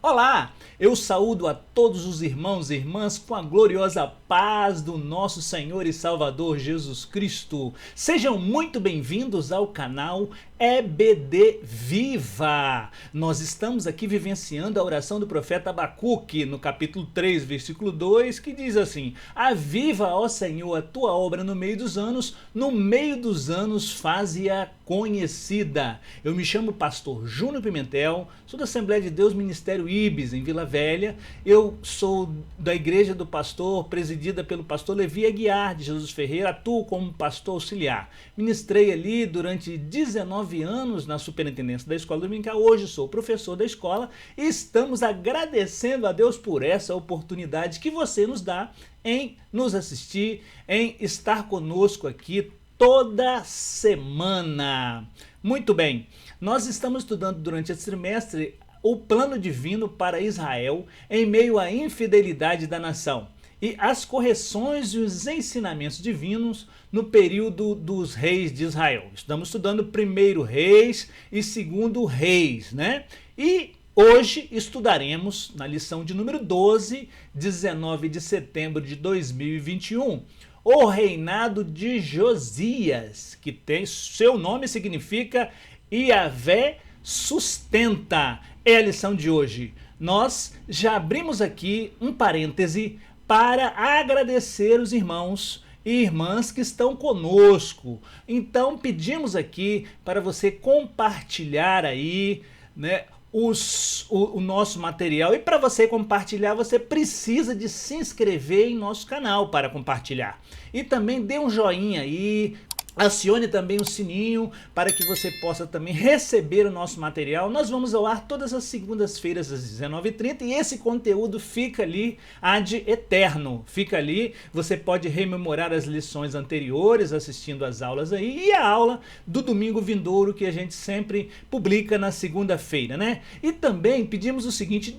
Olá, eu saúdo a todos os irmãos e irmãs com a gloriosa paz do nosso Senhor e Salvador Jesus Cristo. Sejam muito bem-vindos ao canal EBD Viva. Nós estamos aqui vivenciando a oração do profeta Abacuque, no capítulo 3, versículo 2, que diz assim: Aviva, ó Senhor, a tua obra no meio dos anos faze-a conhecida. Eu me chamo pastor Júnior Pimentel, sou da Assembleia de Deus Ministério Ibis, em Vila Velha. Eu sou da igreja do pastor, presidida pelo pastor Levi Aguiar de Jesus Ferreira, atuo como pastor auxiliar. Ministrei ali durante 19 anos na superintendência da escola dominical, hoje sou professor da escola e estamos agradecendo a Deus por essa oportunidade que você nos dá em nos assistir, em estar conosco aqui toda semana. Muito bem, nós estamos estudando durante esse trimestre o plano divino para Israel em meio à infidelidade da nação e as correções e os ensinamentos divinos no período dos reis de Israel. Estamos estudando primeiro Reis e segundo Reis, né? E hoje estudaremos na lição de número 12, 19 de setembro de 2021, o reinado de Josias, que tem seu nome significa Yahvé sustenta. É a lição de hoje. Nós já abrimos aqui um parêntese para agradecer os irmãos e irmãs que estão conosco. Então pedimos aqui para você compartilhar aí, né, o nosso material. E para você compartilhar, você precisa de se inscrever em nosso canal para compartilhar. E também dê um joinha aí, acione também o sininho para que você possa também receber o nosso material. Nós vamos ao ar todas as segundas-feiras às 19h30 e esse conteúdo fica ali ad eterno. Fica ali, você pode rememorar as lições anteriores assistindo às aulas aí e a aula do domingo vindouro que a gente sempre publica na segunda-feira, né? E também pedimos o seguinte,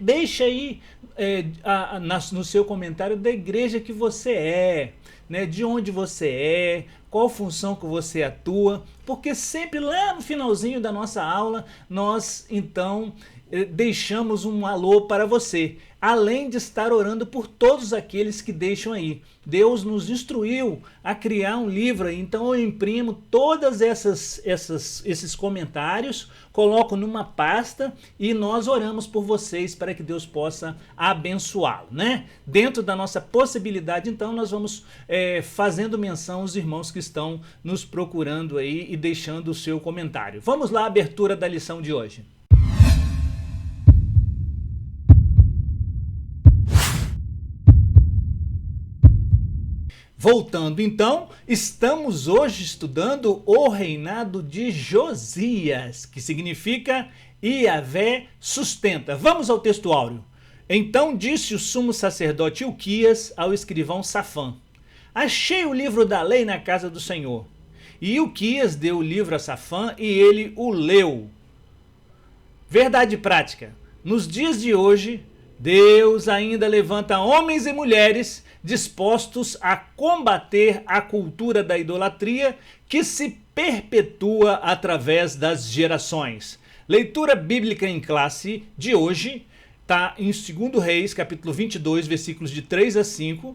deixa aí no seu comentário da igreja que você é, né, de onde você é, qual função que você atua, porque sempre lá no finalzinho da nossa aula nós então deixamos um alô para você, além de estar orando por todos aqueles que deixam aí. Deus nos instruiu a criar um livro, então eu imprimo todas esses comentários, coloco numa pasta e nós oramos por vocês para que Deus possa abençoá-lo, né? Dentro da nossa possibilidade, então, nós vamos fazendo menção aos irmãos que estão nos procurando aí e deixando o seu comentário. Vamos lá, a abertura da lição de hoje. Voltando então, estamos hoje estudando o reinado de Josias, que significa Yahvé sustenta. Vamos ao texto áureo. Então disse o sumo sacerdote Ilquias ao escrivão Safã: Achei o livro da lei na casa do Senhor. E Ilquias deu o livro a Safã e ele o leu. Verdade prática. Nos dias de hoje, Deus ainda levanta homens e mulheres dispostos a combater a cultura da idolatria que se perpetua através das gerações. Leitura bíblica em classe de hoje está em 2 Reis, capítulo 22, versículos de 3 a 5,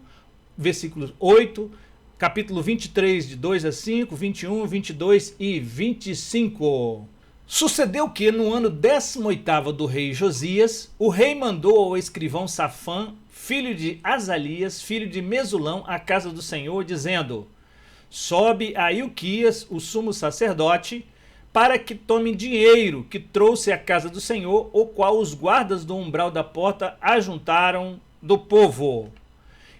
versículos 8, capítulo 23, de 2 a 5, 21, 22 e 25. Sucedeu que, no ano 18º do rei Josias, o rei mandou ao escrivão Safã, filho de Azalias, filho de Mesulão, à casa do Senhor, dizendo: Sobe a Ilquias, o sumo sacerdote, para que tome dinheiro que trouxe à casa do Senhor, o qual os guardas do umbral da porta ajuntaram do povo.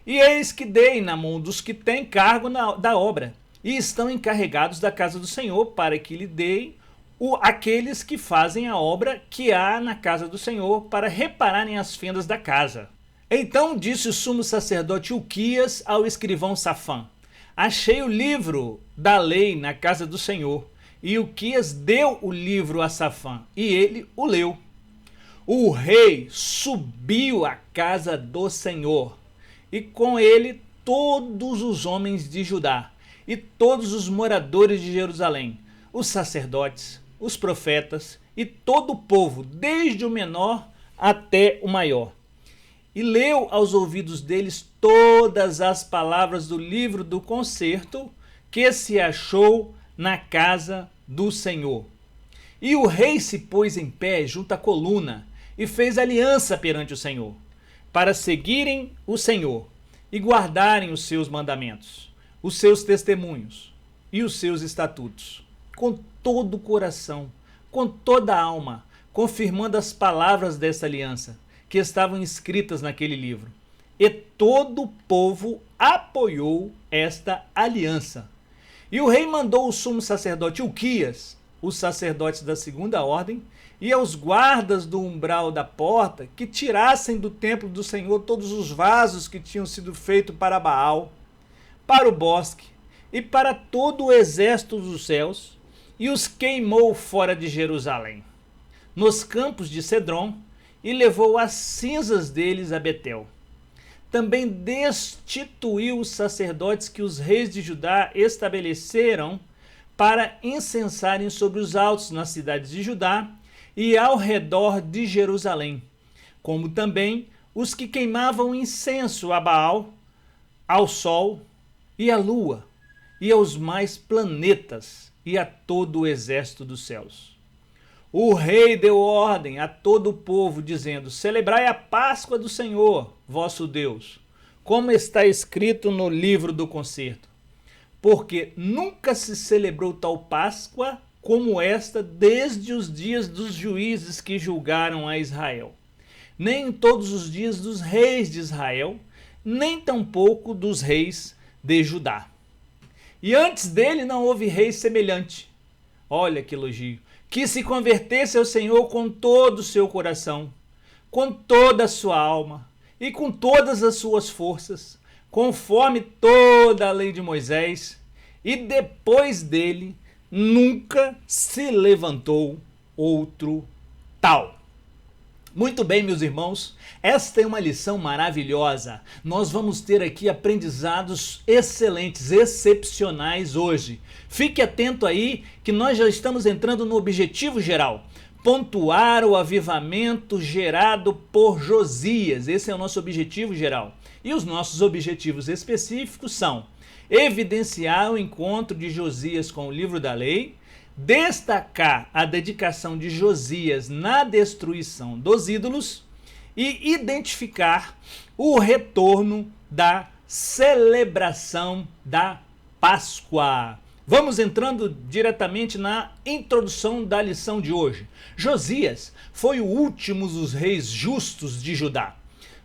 E eis que dei na mão dos que têm cargo da obra, e estão encarregados da casa do Senhor, para que lhe deem aqueles que fazem a obra que há na casa do Senhor, para repararem as fendas da casa. Então disse o sumo sacerdote Ilquias ao escrivão Safã: Achei o livro da lei na casa do Senhor. E Ilquias deu o livro a Safã, e ele o leu. O rei subiu à casa do Senhor, e com ele todos os homens de Judá, e todos os moradores de Jerusalém, os sacerdotes, os profetas e todo o povo, desde o menor até o maior. E leu aos ouvidos deles todas as palavras do livro do concerto que se achou na casa do Senhor. E o rei se pôs em pé junto à coluna e fez aliança perante o Senhor, para seguirem o Senhor e guardarem os seus mandamentos, os seus testemunhos e os seus estatutos, com todo o coração, com toda a alma, confirmando as palavras dessa aliança que estavam escritas naquele livro. E todo o povo apoiou esta aliança. E o rei mandou o sumo sacerdote Ilquias, os sacerdotes da segunda ordem, e aos guardas do umbral da porta que tirassem do templo do Senhor todos os vasos que tinham sido feitos para Baal, para o bosque e para todo o exército dos céus, e os queimou fora de Jerusalém, nos campos de Cedron, e levou as cinzas deles a Betel. Também destituiu os sacerdotes que os reis de Judá estabeleceram para incensarem sobre os altos nas cidades de Judá e ao redor de Jerusalém, como também os que queimavam incenso a Baal, ao sol e à lua, e aos mais planetas, e a todo o exército dos céus. O rei deu ordem a todo o povo, dizendo: celebrai a Páscoa do Senhor, vosso Deus, como está escrito no livro do concerto. Porque nunca se celebrou tal Páscoa como esta desde os dias dos juízes que julgaram a Israel, nem em todos os dias dos reis de Israel, nem tampouco dos reis de Judá. E antes dele não houve rei semelhante. Olha que elogio. Que se convertesse ao Senhor com todo o seu coração, com toda a sua alma e com todas as suas forças, conforme toda a lei de Moisés, e depois dele nunca se levantou outro tal. Muito bem, meus irmãos, esta é uma lição maravilhosa. Nós vamos ter aqui aprendizados excelentes, excepcionais hoje. Fique atento aí que nós já estamos entrando no objetivo geral. Pontuar o avivamento gerado por Josias. Esse é o nosso objetivo geral. E os nossos objetivos específicos são evidenciar o encontro de Josias com o livro da lei, destacar a dedicação de Josias na destruição dos ídolos e identificar o retorno da celebração da Páscoa. Vamos entrando diretamente na introdução da lição de hoje. Josias foi o último dos reis justos de Judá.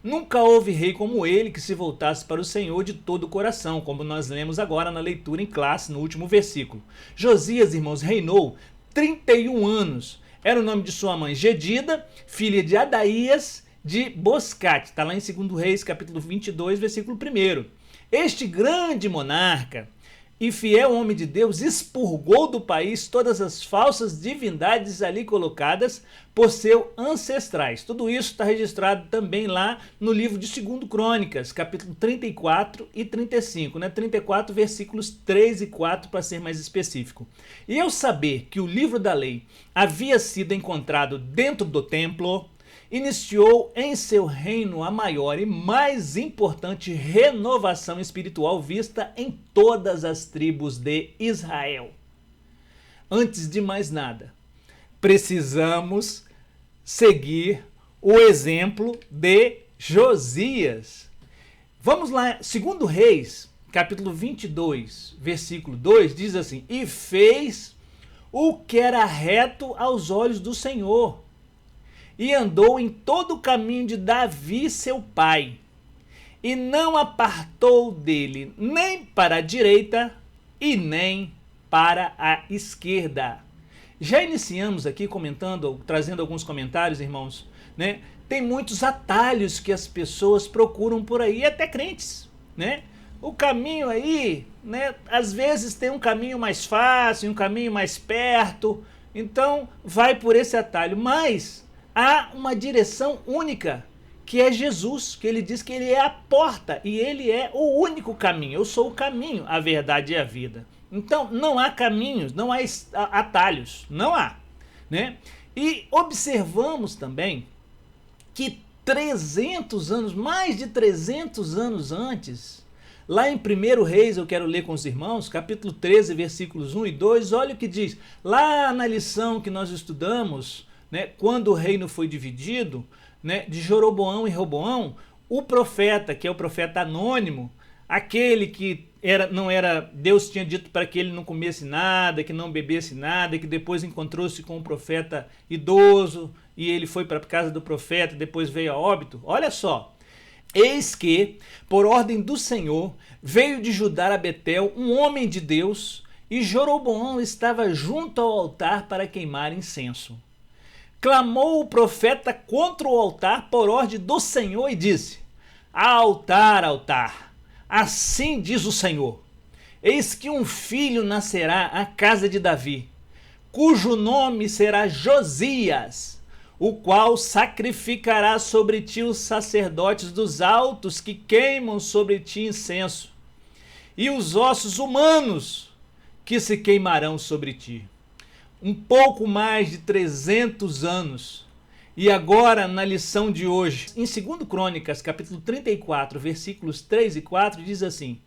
Nunca houve rei como ele que se voltasse para o Senhor de todo o coração, como nós lemos agora na leitura em classe, no último versículo. Josias, irmãos, reinou 31 anos. Era o nome de sua mãe Gedida, filha de Adaías de Boscate. Está lá em 2 Reis, capítulo 22, versículo 1. Este grande monarca e fiel homem de Deus expurgou do país todas as falsas divindades ali colocadas por seus ancestrais. Tudo isso está registrado também lá no livro de 2 Crônicas, capítulo 34 e 35, 34 versículos 3 e 4 para ser mais específico. E ao saber que o livro da lei havia sido encontrado dentro do templo, iniciou em seu reino a maior e mais importante renovação espiritual vista em todas as tribos de Israel. Antes de mais nada, precisamos seguir o exemplo de Josias. Vamos lá, 2 Reis, capítulo 22, versículo 2, diz assim: e fez o que era reto aos olhos do Senhor, e andou em todo o caminho de Davi, seu pai, e não apartou dele nem para a direita e nem para a esquerda. Já iniciamos aqui comentando, trazendo alguns comentários, irmãos, né? Tem muitos atalhos que as pessoas procuram por aí, até crentes, né? O caminho aí, né? Às vezes tem um caminho mais fácil, um caminho mais perto, então vai por esse atalho, mas há uma direção única, que é Jesus, que ele diz que ele é a porta e ele é o único caminho. Eu sou o caminho, a verdade e a vida. Então não há caminhos, não há atalhos, não há, né? E observamos também que 300 anos, mais de 300 anos antes, lá em 1 Reis, eu quero ler com os irmãos, capítulo 13, versículos 1 e 2, olha o que diz. Lá na lição que nós estudamos, né, quando o reino foi dividido, né, de Jeroboão e Roboão, o profeta, que é o profeta anônimo, aquele que não era, Deus tinha dito para que ele não comesse nada, que não bebesse nada, que depois encontrou-se com um profeta idoso e ele foi para a casa do profeta, depois veio a óbito. Olha só, eis que, por ordem do Senhor, veio de Judá a Betel um homem de Deus, e Jeroboão estava junto ao altar para queimar incenso. Clamou o profeta contra o altar por ordem do Senhor e disse: altar, altar, assim diz o Senhor, eis que um filho nascerá à casa de Davi, cujo nome será Josias, o qual sacrificará sobre ti os sacerdotes dos altos que queimam sobre ti incenso, e os ossos humanos que se queimarão sobre ti. Um pouco mais de 300 anos. E agora, na lição de hoje, em 2 Crônicas, capítulo 34, versículos 3 e 4, diz assim: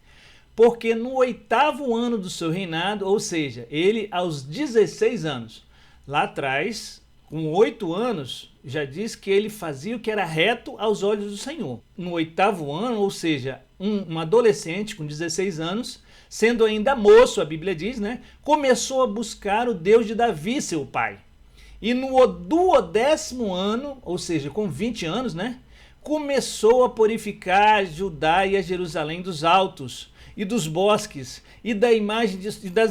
porque no 8º ano do seu reinado, ou seja, ele aos 16 anos, lá atrás, com 8 anos, já diz que ele fazia o que era reto aos olhos do Senhor. No 8º ano, ou seja, um adolescente com 16 anos, sendo ainda moço, a Bíblia diz, né, começou a buscar o Deus de Davi, seu pai. E no 12º ano, ou seja, com 20 anos, né, começou a purificar Judá e a Jerusalém dos altos e dos bosques e das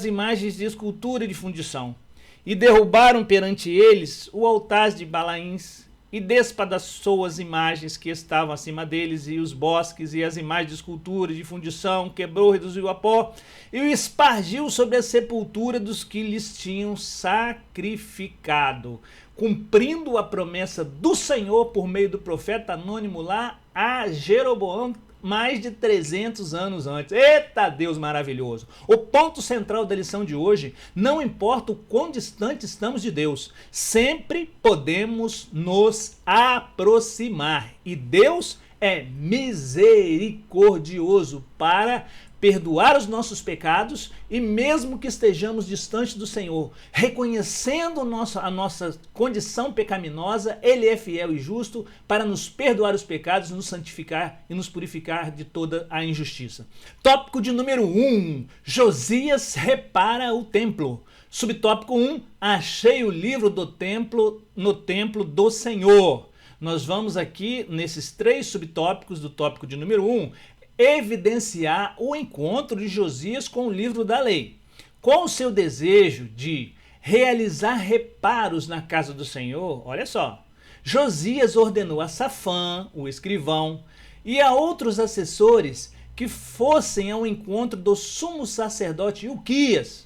imagens de escultura e de fundição. E derrubaram perante eles o altar de Balaíns, e despedaçou as imagens que estavam acima deles, e os bosques, e as imagens de escultura e de fundição, quebrou, reduziu a pó, e o espargiu sobre a sepultura dos que lhes tinham sacrificado, cumprindo a promessa do Senhor por meio do profeta anônimo lá a Jeroboão, mais de 300 anos antes. Eita Deus maravilhoso! O ponto central da lição de hoje: não importa o quão distante estamos de Deus, sempre podemos nos aproximar. E Deus é misericordioso para perdoar os nossos pecados, e mesmo que estejamos distantes do Senhor, reconhecendo a nossa condição pecaminosa, Ele é fiel e justo para nos perdoar os pecados, nos santificar e nos purificar de toda a injustiça. Tópico de número 1, Josias repara o templo. Subtópico 1, achei o livro do templo no templo do Senhor. Nós vamos aqui, nesses 3 subtópicos do tópico de número 1, evidenciar o encontro de Josias com o livro da lei, com o seu desejo de realizar reparos na casa do Senhor. Olha só, Josias ordenou a Safã, o escrivão, e a outros assessores que fossem ao encontro do sumo sacerdote Ilquias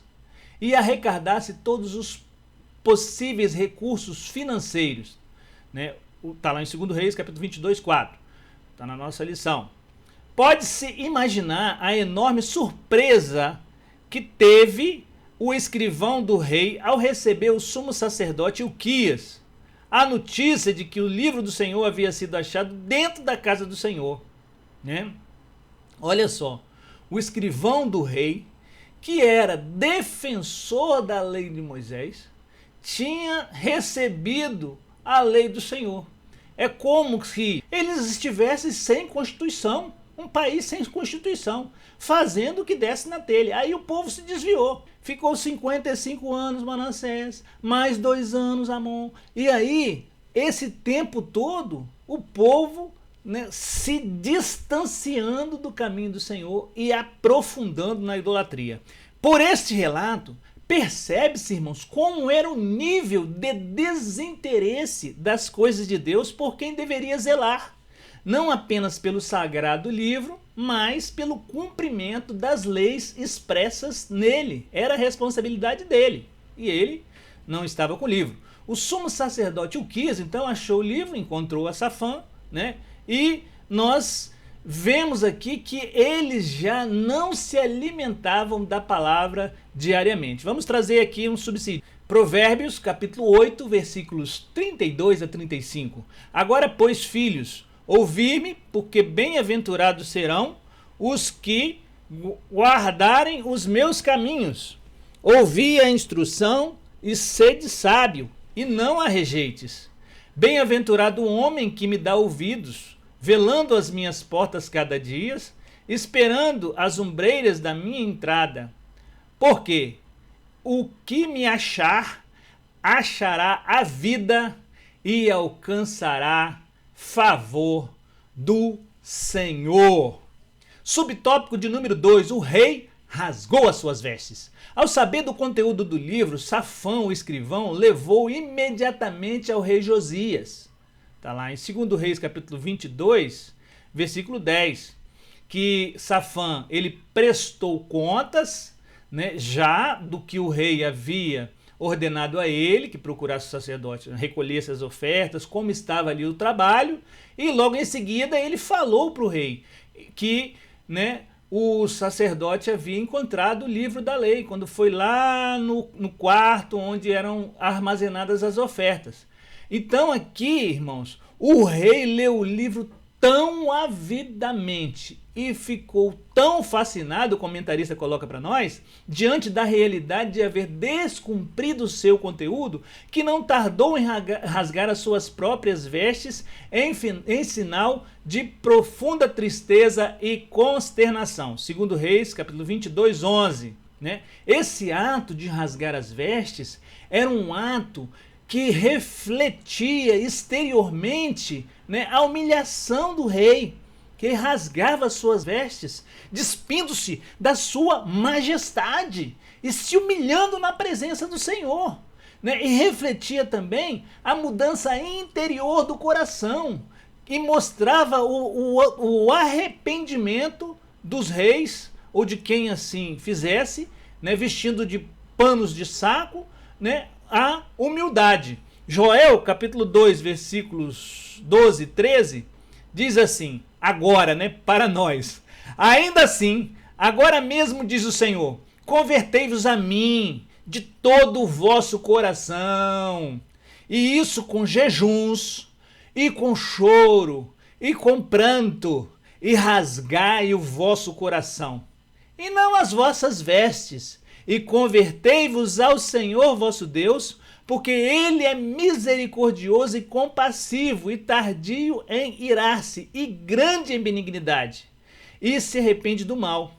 e arrecadasse todos os possíveis recursos financeiros, né? Está lá em 2 Reis, capítulo 22, 4. Está na nossa lição. Pode-se imaginar a enorme surpresa que teve o escrivão do rei ao receber o sumo sacerdote Ilquias a notícia de que o livro do Senhor havia sido achado dentro da casa do Senhor, né? Olha só, o escrivão do rei, que era defensor da lei de Moisés, tinha recebido a lei do Senhor. É como se eles estivessem sem Constituição, um país sem Constituição, fazendo o que desce na telha. Aí o povo se desviou. Ficou 55 anos Manassés, mais 2 anos Amon. E aí, esse tempo todo, o povo, né, se distanciando do caminho do Senhor e aprofundando na idolatria. Por este relato, percebe-se, irmãos, como era o nível de desinteresse das coisas de Deus por quem deveria zelar. Não apenas pelo sagrado livro, mas pelo cumprimento das leis expressas nele. Era a responsabilidade dele, e ele não estava com o livro. O sumo sacerdote Ilquias, então, achou o livro, encontrou a Safã, né? E nós vemos aqui que eles já não se alimentavam da palavra diariamente. Vamos trazer aqui um subsídio. Provérbios, capítulo 8, versículos 32 a 35. Agora, pois, filhos, ouvi-me, porque bem-aventurados serão os que guardarem os meus caminhos. Ouvi a instrução e sede sábio, e não a rejeites. Bem-aventurado o homem que me dá ouvidos, velando as minhas portas cada dia, esperando as ombreiras da minha entrada. Porque o que me achar, achará a vida e alcançará favor do Senhor. Subtópico de número 2, o rei rasgou as suas vestes. Ao saber do conteúdo do livro, Safã, o escrivão, levou imediatamente ao rei Josias. Está lá em 2 Reis, capítulo 22, versículo 10, que Safã, ele prestou contas, né, já do que o rei havia ordenado a ele, que procurasse o sacerdote, recolhesse as ofertas, como estava ali o trabalho, e logo em seguida ele falou para o rei que, né, o sacerdote havia encontrado o livro da lei, quando foi lá no quarto onde eram armazenadas as ofertas. Então aqui, irmãos, o rei leu o livro tão avidamente e ficou tão fascinado, o comentarista coloca para nós, diante da realidade de haver descumprido o seu conteúdo, que não tardou em rasgar as suas próprias vestes em sinal de profunda tristeza e consternação. 2 Reis, capítulo 22, 11. Né? Esse ato de rasgar as vestes era um ato que refletia exteriormente, né, a humilhação do rei, que ele rasgava as suas vestes, despindo-se da sua majestade e se humilhando na presença do Senhor. Né? E refletia também a mudança interior do coração, e mostrava o arrependimento dos reis, ou de quem assim fizesse, né, vestindo de panos de saco, né, a humildade. Joel, capítulo 2, versículos 12 e 13, diz assim, agora, né, para nós, ainda assim, agora mesmo diz o Senhor, convertei-vos a mim de todo o vosso coração, e isso com jejuns, e com choro, e com pranto, e rasgai o vosso coração, e não as vossas vestes, e convertei-vos ao Senhor vosso Deus, porque ele é misericordioso e compassivo, e tardio em irar-se, e grande em benignidade, e se arrepende do mal.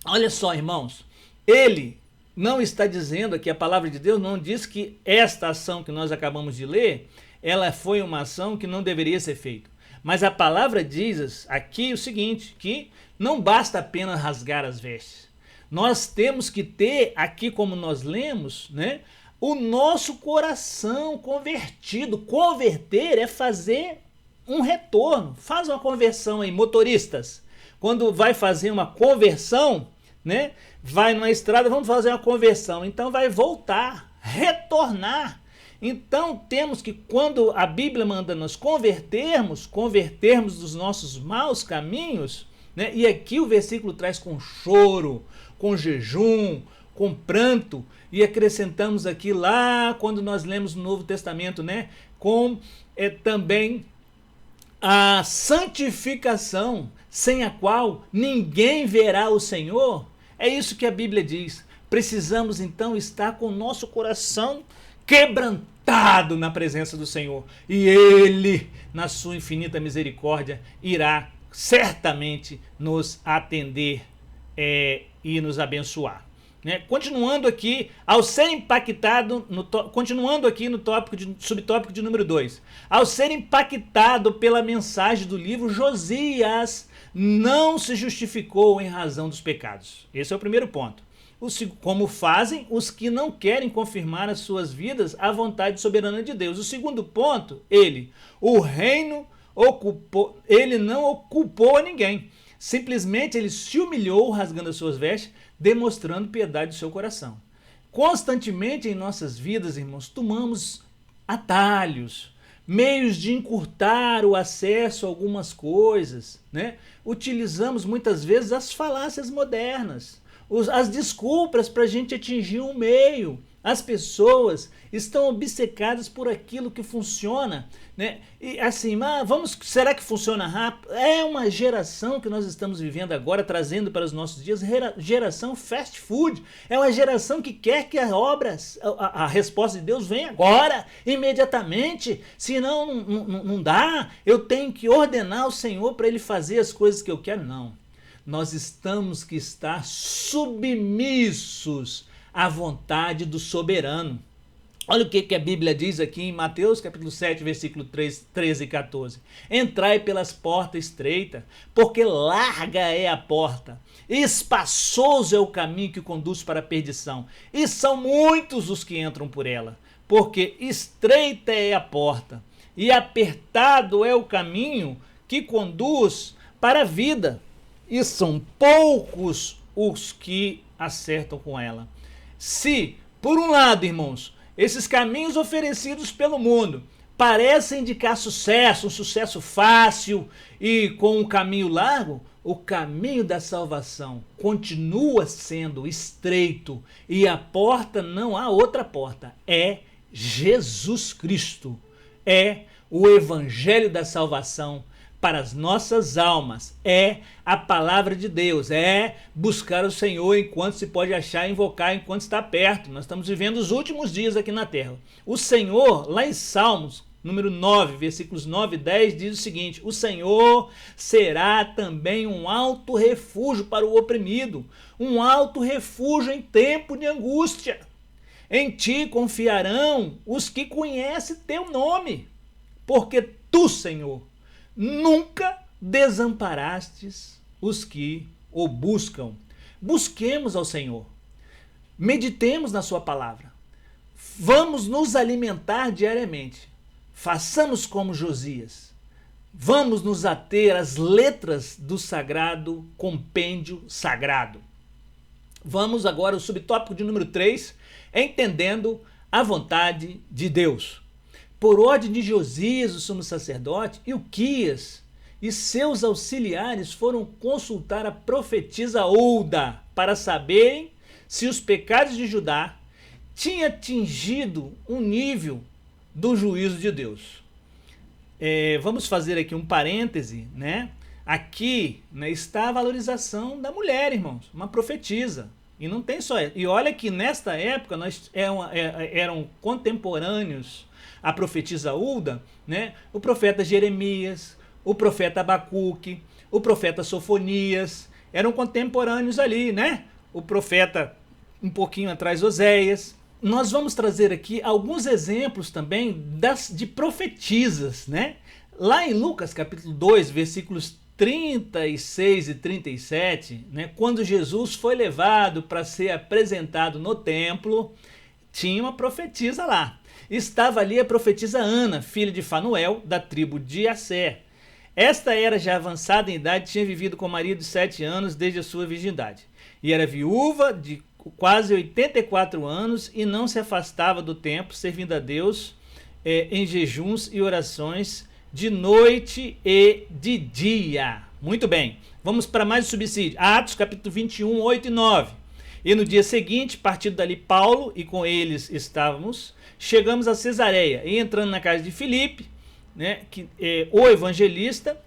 Olha só, irmãos, ele não está dizendo aqui, a palavra de Deus não diz que esta ação que nós acabamos de ler, ela foi uma ação que não deveria ser feita. Mas a palavra diz aqui o seguinte, que não basta apenas rasgar as vestes. Nós temos que ter aqui, como nós lemos, né, o nosso coração convertido. Converter é fazer um retorno. Faz uma conversão aí, motoristas. Quando vai fazer uma conversão, né, vai numa estrada, vamos fazer uma conversão. Então vai voltar, retornar. Então temos que, quando a Bíblia manda nós convertermos dos nossos maus caminhos, né, e aqui o versículo traz com choro, com jejum, com pranto, e acrescentamos aqui lá, quando nós lemos no Novo Testamento, né, com também a santificação, sem a qual ninguém verá o Senhor. É isso que a Bíblia diz. Precisamos então estar com o nosso coração quebrantado na presença do Senhor, e Ele, na sua infinita misericórdia, irá certamente nos atender e nos abençoar. Né? Continuando aqui, ao ser impactado, continuando aqui no subtópico de número 2, ao ser impactado pela mensagem do livro, Josias não se justificou em razão dos pecados. Esse é o primeiro ponto. Como fazem os que não querem confirmar as suas vidas à vontade soberana de Deus. O segundo ponto, ele não ocupou a ninguém. Simplesmente ele se humilhou, rasgando as suas vestes, demonstrando piedade do seu coração. Constantemente em nossas vidas, irmãos, tomamos atalhos, meios de encurtar o acesso a algumas coisas, né? Utilizamos muitas vezes as falácias modernas, as desculpas para a gente atingir um meio, As pessoas estão obcecadas por aquilo que funciona, né? E assim, será que funciona rápido? É uma geração que nós estamos vivendo agora, trazendo para os nossos dias, geração fast food. É uma geração que quer que a resposta de Deus venha agora, imediatamente. Senão não dá. Eu tenho que ordenar ao Senhor para Ele fazer as coisas que eu quero. Não. Nós temos que estar submissos à vontade do soberano. Olha o que a Bíblia diz aqui em Mateus capítulo 7, versículo 13 e 14. Entrai pelas portas estreitas, porque larga é a porta, e espaçoso é o caminho que conduz para a perdição, e são muitos os que entram por ela. Porque estreita é a porta, e apertado é o caminho que conduz para a vida, e são poucos os que acertam com ela. Se, por um lado, irmãos, esses caminhos oferecidos pelo mundo parecem indicar sucesso, um sucesso fácil e com um caminho largo, o caminho da salvação continua sendo estreito e a porta, não há outra porta, é Jesus Cristo, é o evangelho da salvação para as nossas almas, é a palavra de Deus, é buscar o Senhor enquanto se pode achar, invocar enquanto está perto. Nós estamos vivendo os últimos dias aqui na terra. O Senhor, lá em Salmos, número 9, versículos 9 e 10, diz o seguinte: o Senhor será também um alto refúgio para o oprimido, um alto refúgio em tempo de angústia. Em ti confiarão os que conhecem teu nome, porque tu, Senhor, nunca desamparastes os que o buscam. Busquemos ao Senhor. Meditemos na sua palavra. Vamos nos alimentar diariamente. Façamos como Josias. Vamos nos ater às letras do sagrado compêndio sagrado. Vamos agora ao subtópico de número 3, entendendo a vontade de Deus. Por ordem de Josias, o sumo sacerdote, Ilquias e seus auxiliares foram consultar a profetisa Hulda para saberem se os pecados de Judá tinham atingido um nível do juízo de Deus. Vamos fazer aqui um parêntese, né? Aqui, né, está a valorização da mulher, irmãos, uma profetisa. E não tem só. E olha que nesta época eram contemporâneos a profetisa Hulda, né? O profeta Jeremias, o profeta Abacuque, o profeta Sofonias, eram contemporâneos ali, né? O profeta um pouquinho atrás, Oséias. Nós vamos trazer aqui alguns exemplos também de profetisas, né? Lá em Lucas capítulo 2, versículos 36 e 37, né? Quando Jesus foi levado para ser apresentado no templo, tinha uma profetisa lá. Estava ali a profetisa Ana, filha de Fanuel, da tribo de Asser. Esta era já avançada em idade, tinha vivido com o marido 7 anos desde a sua virgindade. E era viúva de quase 84 anos e não se afastava do templo, servindo a Deus em jejuns e orações de noite e de dia. Muito bem, vamos para mais um subsídio. Atos capítulo 21, 8 e 9. E no dia seguinte, partindo dali Paulo, e com eles estávamos, chegamos a Cesareia, e entrando na casa de Filipe, né, o evangelista,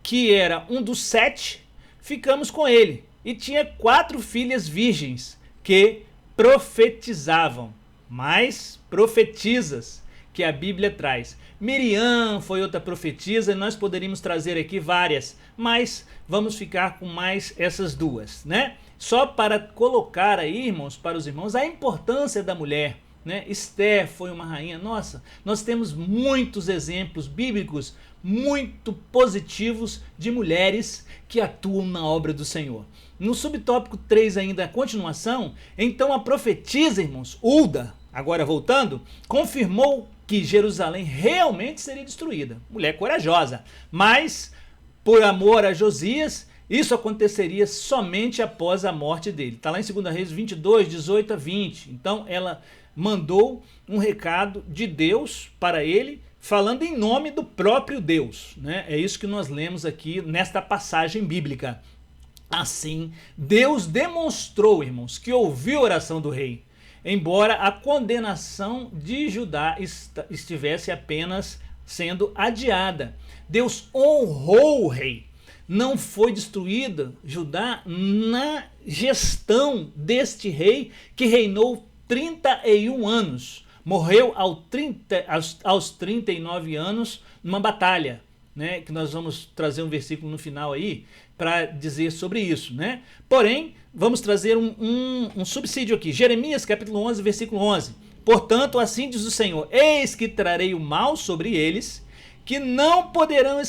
que era um dos 7, ficamos com ele. E tinha 4 filhas virgens que profetizavam, mais profetisas que a Bíblia traz. Miriam foi outra profetisa, e nós poderíamos trazer aqui várias, mas vamos ficar com mais essas duas, né? Só para colocar aí, irmãos, para os irmãos, a importância da mulher, né? Esther foi uma rainha. Nossa, nós temos muitos exemplos bíblicos muito positivos de mulheres que atuam na obra do Senhor. No subtópico 3 ainda, a continuação, então a profetisa, irmãos, Hulda, agora voltando, confirmou que Jerusalém realmente seria destruída. Mulher corajosa, mas por amor a Josias, isso aconteceria somente após a morte dele. Está lá em 2 Reis 22, 18 a 20. Então ela mandou um recado de Deus para ele, falando em nome do próprio Deus, né? É isso que nós lemos aqui nesta passagem bíblica. Assim, Deus demonstrou, irmãos, que ouviu a oração do rei. embora a condenação de Judá estivesse apenas sendo adiada. Deus honrou o rei. Não foi destruída Judá na gestão deste rei que reinou 31 anos. Morreu aos 39 anos numa batalha, né? Que nós vamos trazer um versículo no final aí para dizer sobre isso, né? Porém, vamos trazer um subsídio aqui. Jeremias capítulo 11, versículo 11. Portanto, assim diz o Senhor: eis que trarei o mal sobre eles, que não poderão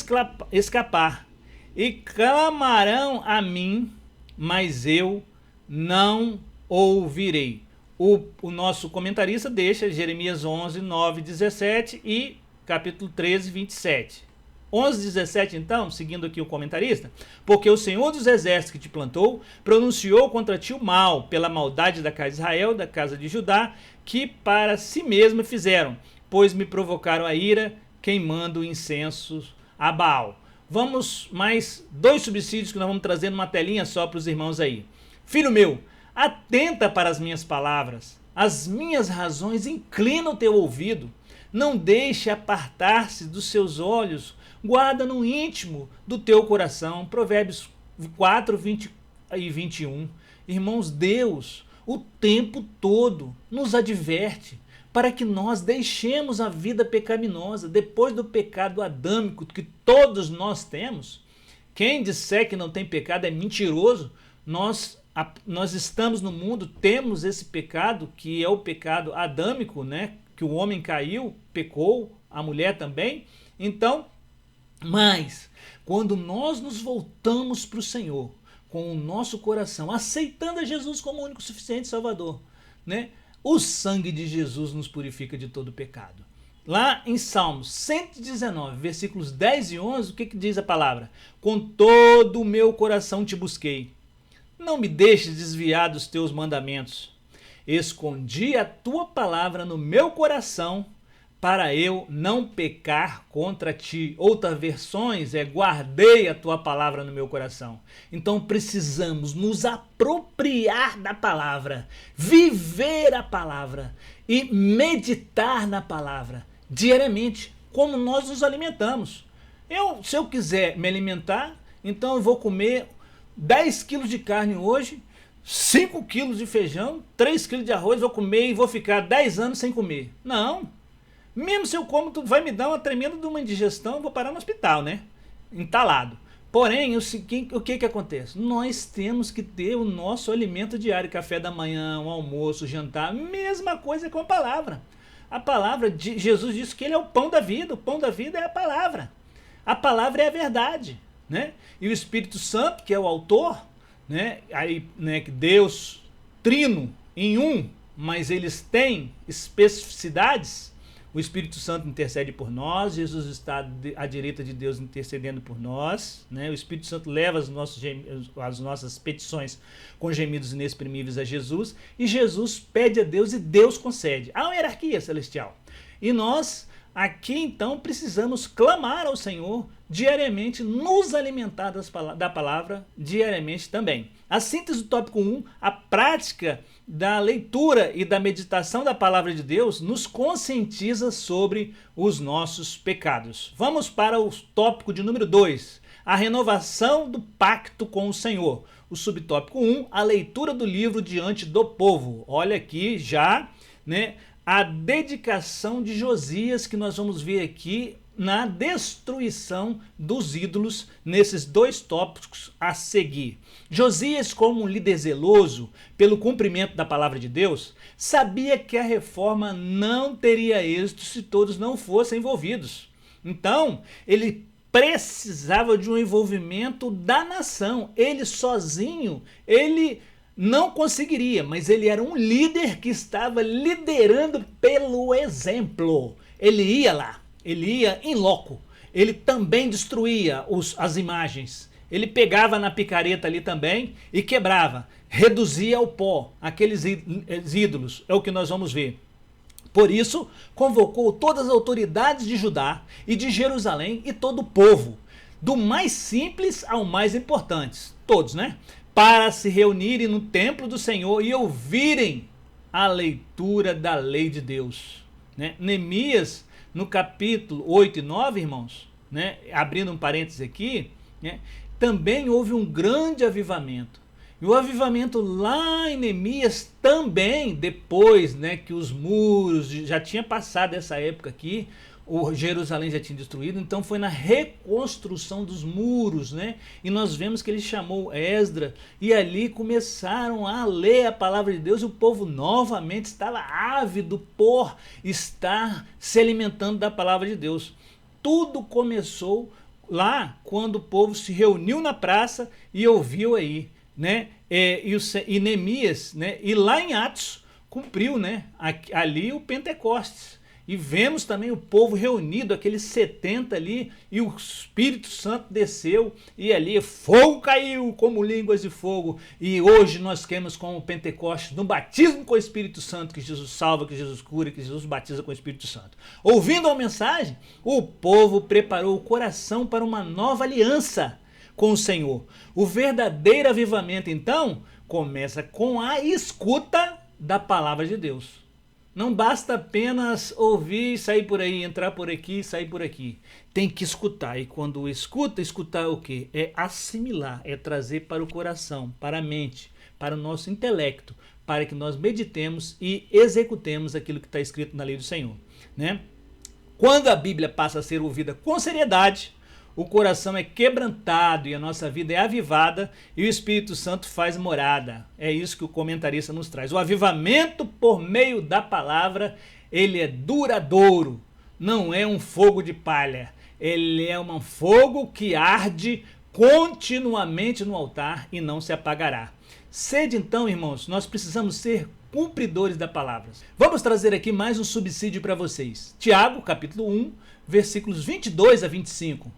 escapar, e clamarão a mim, mas eu não ouvirei. O nosso comentarista deixa Jeremias 11, 9, 17 e capítulo 13, 27. 11, 17 então, seguindo aqui o comentarista: porque o Senhor dos exércitos que te plantou pronunciou contra ti o mal, pela maldade da casa de Israel, da casa de Judá, que para si mesmo fizeram, pois me provocaram a ira, queimando incensos a Baal. Vamos mais 2 subsídios que nós vamos trazer numa telinha só para os irmãos aí. Filho meu, atenta para as minhas palavras, as minhas razões, inclina o teu ouvido, não deixe apartar-se dos seus olhos, guarda no íntimo do teu coração. Provérbios 4, 20 e 21. Irmãos, Deus o tempo todo nos adverte para que nós deixemos a vida pecaminosa. Depois do pecado adâmico que todos nós temos, quem disser que não tem pecado é mentiroso. Nós estamos no mundo, temos esse pecado, que é o pecado adâmico, né? Que o homem caiu, pecou, a mulher também. Então, mas quando nós nos voltamos para o Senhor com o nosso coração, aceitando a Jesus como o único suficiente Salvador, né? O sangue de Jesus nos purifica de todo pecado. Lá em Salmos 119, versículos 10 e 11, o que diz a palavra? Com todo o meu coração te busquei. Não me deixes desviar dos teus mandamentos. Escondi a tua palavra no meu coração, para eu não pecar contra ti. Outras versões guardei a tua palavra no meu coração. Então precisamos nos apropriar da palavra, viver a palavra e meditar na palavra diariamente, como nós nos alimentamos. Se eu quiser me alimentar, então eu vou comer 10 quilos de carne hoje, 5 quilos de feijão, 3 quilos de arroz, vou comer e vou ficar 10 anos sem comer. Não. Mesmo se eu como, tu vai me dar uma tremenda de uma indigestão, eu vou parar no hospital, né? Entalado. Porém, o que acontece? Nós temos que ter o nosso alimento diário, café da manhã, o almoço, o jantar, mesma coisa com a palavra. A palavra, Jesus disse que ele é o pão da vida é a palavra. A palavra é a verdade, né? E o Espírito Santo, que é o autor, né? Aí, né, que Deus trino em um, mas eles têm especificidades. O Espírito Santo intercede por nós, Jesus está à direita de Deus intercedendo por nós, né? O Espírito Santo leva as nossas petições com gemidos inexprimíveis a Jesus, e Jesus pede a Deus e Deus concede. Há uma hierarquia celestial. E nós aqui então precisamos clamar ao Senhor diariamente, nos alimentar da palavra diariamente também. A síntese do tópico 1, a prática da leitura e da meditação da palavra de Deus nos conscientiza sobre os nossos pecados. Vamos para o tópico de número 2, a renovação do pacto com o Senhor. O subtópico 1, a leitura do livro diante do povo. Olha aqui já, né, a dedicação de Josias, que nós vamos ver aqui na destruição dos ídolos, nesses 2 tópicos a seguir. Josias, como um líder zeloso pelo cumprimento da palavra de Deus, sabia que a reforma não teria êxito se todos não fossem envolvidos. Então, ele precisava de um envolvimento da nação. Ele sozinho, ele não conseguiria, mas ele era um líder que estava liderando pelo exemplo. Ele ia lá, ele ia em loco, ele também destruía as imagens, ele pegava na picareta ali também e quebrava, reduzia ao pó aqueles ídolos, é o que nós vamos ver. Por isso, convocou todas as autoridades de Judá e de Jerusalém e todo o povo, do mais simples ao mais importante, todos, né? Para se reunirem no templo do Senhor e ouvirem a leitura da lei de Deus, né? Neemias, no capítulo 8 e 9, irmãos, né? Abrindo um parênteses aqui, né? Também houve um grande avivamento. E o avivamento lá em Neemias também, depois, né, que os muros, já tinha passado essa época aqui, o Jerusalém já tinha destruído, então foi na reconstrução dos muros, né? E nós vemos que ele chamou Esdras e ali começaram a ler a palavra de Deus e o povo novamente estava ávido por estar se alimentando da palavra de Deus. Tudo começou lá quando o povo se reuniu na praça e ouviu aí, né? E Neemias, né? E lá em Atos cumpriu, né? Ali o Pentecostes. E vemos também o povo reunido, aqueles 70 ali, e o Espírito Santo desceu, e ali fogo caiu como línguas de fogo. E hoje nós queremos com o Pentecostes, no batismo com o Espírito Santo, que Jesus salva, que Jesus cura, que Jesus batiza com o Espírito Santo. Ouvindo a mensagem, o povo preparou o coração para uma nova aliança com o Senhor. O verdadeiro avivamento, então, começa com a escuta da palavra de Deus. Não basta apenas ouvir, sair por aí, entrar por aqui, sair por aqui. Tem que escutar. E quando escutar o quê? É assimilar, é trazer para o coração, para a mente, para o nosso intelecto, para que nós meditemos e executemos aquilo que está escrito na lei do Senhor, né? Quando a Bíblia passa a ser ouvida com seriedade, o coração é quebrantado e a nossa vida é avivada e o Espírito Santo faz morada. É isso que o comentarista nos traz. O avivamento por meio da palavra, ele é duradouro, não é um fogo de palha. Ele é um fogo que arde continuamente no altar e não se apagará. Sede então, irmãos, nós precisamos ser cumpridores da palavra. Vamos trazer aqui mais um subsídio para vocês. Tiago, capítulo 1, versículos 22 a 25.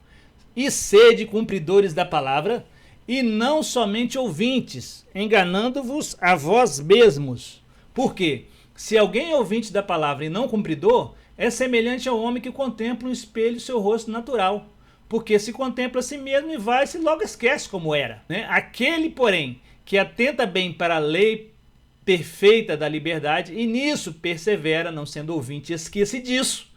E sede cumpridores da palavra, e não somente ouvintes, enganando-vos a vós mesmos. Por quê? Se alguém é ouvinte da palavra e não cumpridor, é semelhante ao homem que contempla um espelho seu rosto natural, porque se contempla a si mesmo e vai-se logo esquece como era, né? Aquele, porém, que atenta bem para a lei perfeita da liberdade, e nisso persevera, não sendo ouvinte esquecidiço,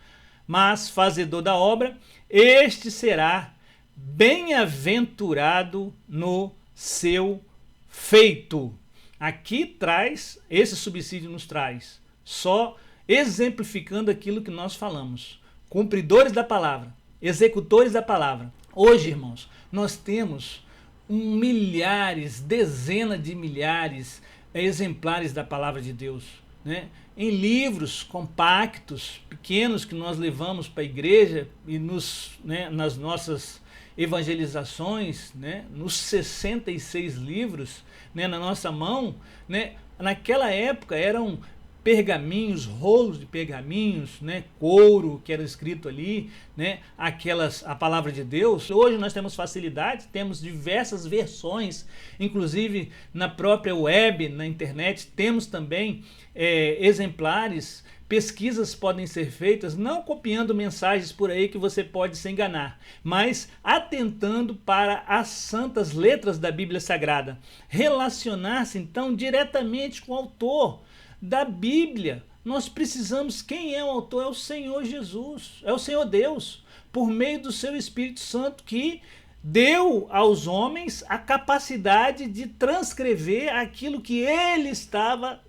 mas fazedor da obra, este será bem-aventurado no seu feito. Aqui traz, esse subsídio nos traz, só exemplificando aquilo que nós falamos. Cumpridores da palavra, executores da palavra. Hoje, irmãos, nós temos milhares, dezenas de milhares exemplares da palavra de Deus, né? Em livros compactos, pequenos, que nós levamos para a igreja e nas nossas evangelizações, né, nos 66 livros, né, na nossa mão, né, naquela época eram pergaminhos, rolos de pergaminhos, né, couro que era escrito ali, né, a palavra de Deus. Hoje nós temos facilidade, temos diversas versões, inclusive na própria web, na internet, temos também exemplares. Pesquisas podem ser feitas não copiando mensagens por aí que você pode se enganar, mas atentando para as santas letras da Bíblia Sagrada. Relacionar-se então diretamente com o autor da Bíblia. Nós precisamos, quem é o autor? É o Senhor Jesus, é o Senhor Deus, por meio do seu Espírito Santo, que deu aos homens a capacidade de transcrever aquilo que ele estava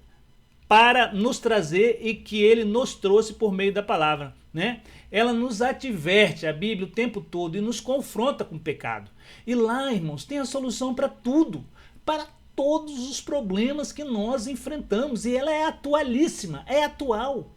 para nos trazer e que ele nos trouxe por meio da palavra, né? Ela nos adverte, a Bíblia, o tempo todo, e nos confronta com o pecado. E lá, irmãos, tem a solução para tudo, para todos os problemas que nós enfrentamos, e ela é atualíssima, é atual.